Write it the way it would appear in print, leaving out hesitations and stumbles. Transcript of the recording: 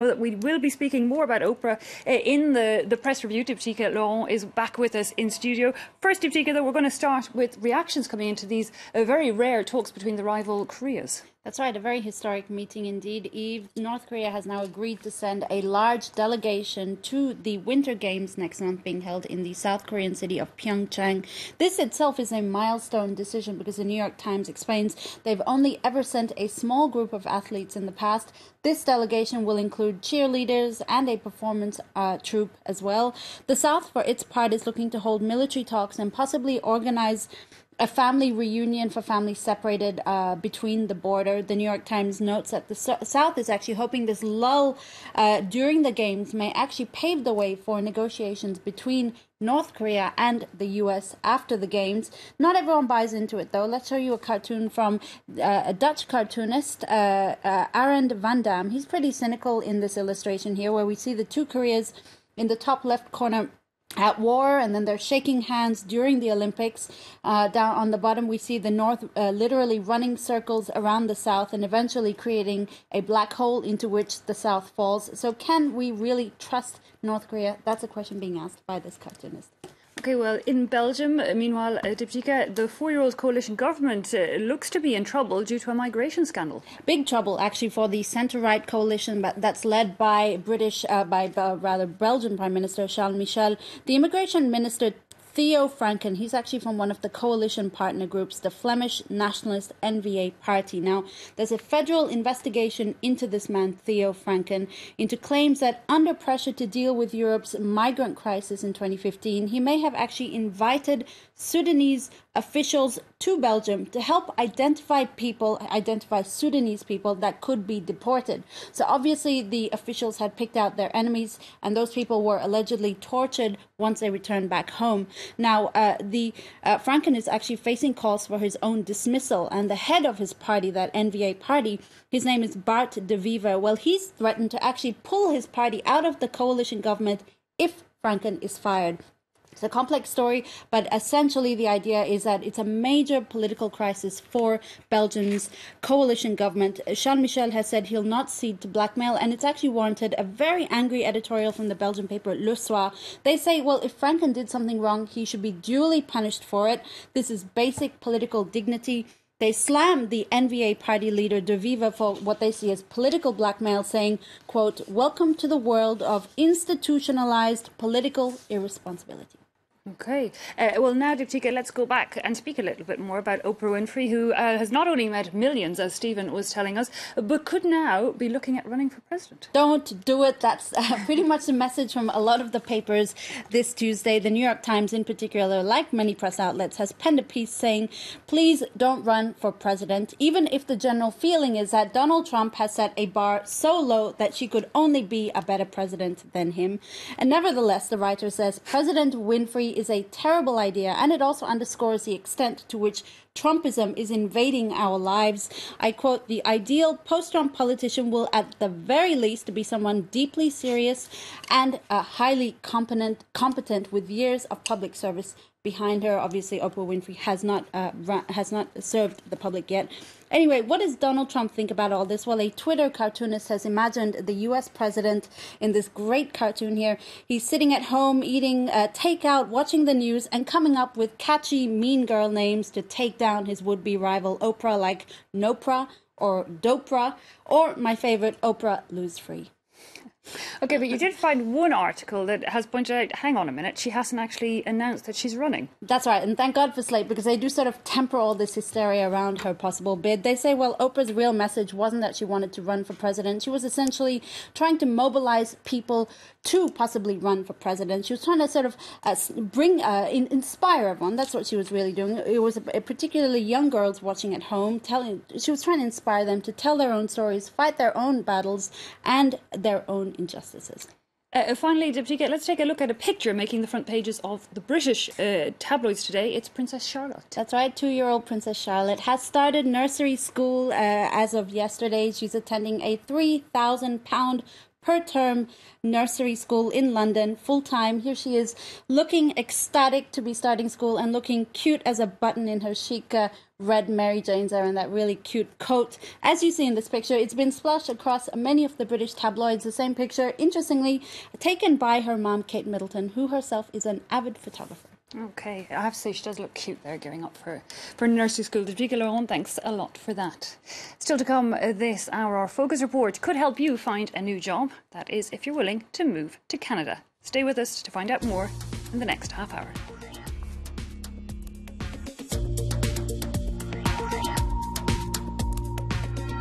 Well, we will be speaking more about Oprah in the press review. Diptyque Laurent is back with us in studio. First, Diptyque, though, we're going to start with reactions coming into these very rare talks between the rival Koreas. That's right, a very historic meeting indeed. Eve, North Korea has now agreed to send a large delegation to the Winter Games next month being held in the South Korean city of Pyeongchang. This itself is a milestone decision because the New York Times explains they've only ever sent a small group of athletes in the past. This delegation will include cheerleaders and a performance troupe as well. The South, for its part, is looking to hold military talks and possibly organize a family reunion for families separated between the border. The New York Times notes that the South is actually hoping this lull during the games may actually pave the way for negotiations between North Korea and the U.S. after the games. Not everyone buys into it, though. Let's show you a cartoon from a Dutch cartoonist, Arend van Dam. He's pretty cynical in this illustration here, where we see the two Koreas in the top left corner at war, and then they're shaking hands during the Olympics. Down on the bottom, we see the North literally running circles around the South and eventually creating a black hole into which the South falls. So can we really trust North Korea? That's a question being asked by this cartoonist. Okay, well, in Belgium, meanwhile, Diptyque, the four-year-old coalition government looks to be in trouble due to a migration scandal. Big trouble, actually, for the centre-right coalition that's led by Belgian Prime Minister Charles Michel. The immigration minister, Theo Franken, he's actually from one of the coalition partner groups, the Flemish Nationalist NVA Party. Now, there's a federal investigation into this man, Theo Franken, into claims that under pressure to deal with Europe's migrant crisis in 2015, he may have actually invited Sudanese officials to Belgium to help identify Sudanese people that could be deported. So obviously the officials had picked out their enemies, and those people were allegedly tortured once they returned back home. Now, Franken is actually facing calls for his own dismissal, and the head of his party, that NVA party, his name is Bart de Wever. Well, he's threatened to actually pull his party out of the coalition government if Franken is fired. It's a complex story, but essentially the idea is that it's a major political crisis for Belgium's coalition government. Charles Michel has said he'll not cede to blackmail, and it's actually warranted a very angry editorial from the Belgian paper Le Soir. They say, well, if Franken did something wrong, he should be duly punished for it. This is basic political dignity. They slammed the NVA party leader De Wever for what they see as political blackmail, saying, quote, "Welcome to the world of institutionalized political irresponsibility." Okay. Well, now, Diptyque, let's go back and speak a little bit more about Oprah Winfrey, who has not only met millions, as Stephen was telling us, but could now be looking at running for president. Don't do it. That's pretty much the message from a lot of the papers this Tuesday. The New York Times in particular, like many press outlets, has penned a piece saying, please don't run for president, even if the general feeling is that Donald Trump has set a bar so low that she could only be a better president than him. And nevertheless, the writer says, President Winfrey is a terrible idea, and it also underscores the extent to which Trumpism is invading our lives. I quote, "The ideal post-Trump politician will at the very least be someone deeply serious and highly competent with years of public service behind her." Obviously, Oprah Winfrey has not served the public yet. Anyway, what does Donald Trump think about all this? Well, a Twitter cartoonist has imagined the U.S. president in this great cartoon here. He's sitting at home eating takeout, watching the news, and coming up with catchy mean girl names to take down his would-be rival Oprah, like Nopra or Dopra, or my favorite, Oprah Lose Free. Okay, but you did find one article that has pointed out, hang on a minute, she hasn't actually announced that she's running. That's right, and thank God for Slate, because they do sort of temper all this hysteria around her possible bid. They say, well, Oprah's real message wasn't that she wanted to run for president. She was essentially trying to mobilize people to possibly run for president. She was trying to sort of inspire everyone. That's what she was really doing. It was particularly young girls watching at home. She was trying to inspire them to tell their own stories, fight their own battles, and their own injustices. Finally, Diptyque, let's take a look at a picture making the front pages of the British tabloids today. It's Princess Charlotte. That's right, 2-year-old Princess Charlotte has started nursery school as of yesterday. She's attending a £3,000 per term nursery school in London, full-time. Here she is looking ecstatic to be starting school and looking cute as a button in her chic red Mary Janes there and that really cute coat. As you see in this picture, it's been splashed across many of the British tabloids. The same picture, interestingly, taken by her mom, Kate Middleton, who herself is an avid photographer. Okay, I have to say she does look cute there, gearing up for nursery school. Dvika Laurent, thanks a lot for that. Still to come this hour, our Focus Report could help you find a new job. That is, if you're willing to move to Canada. Stay with us to find out more in the next half hour.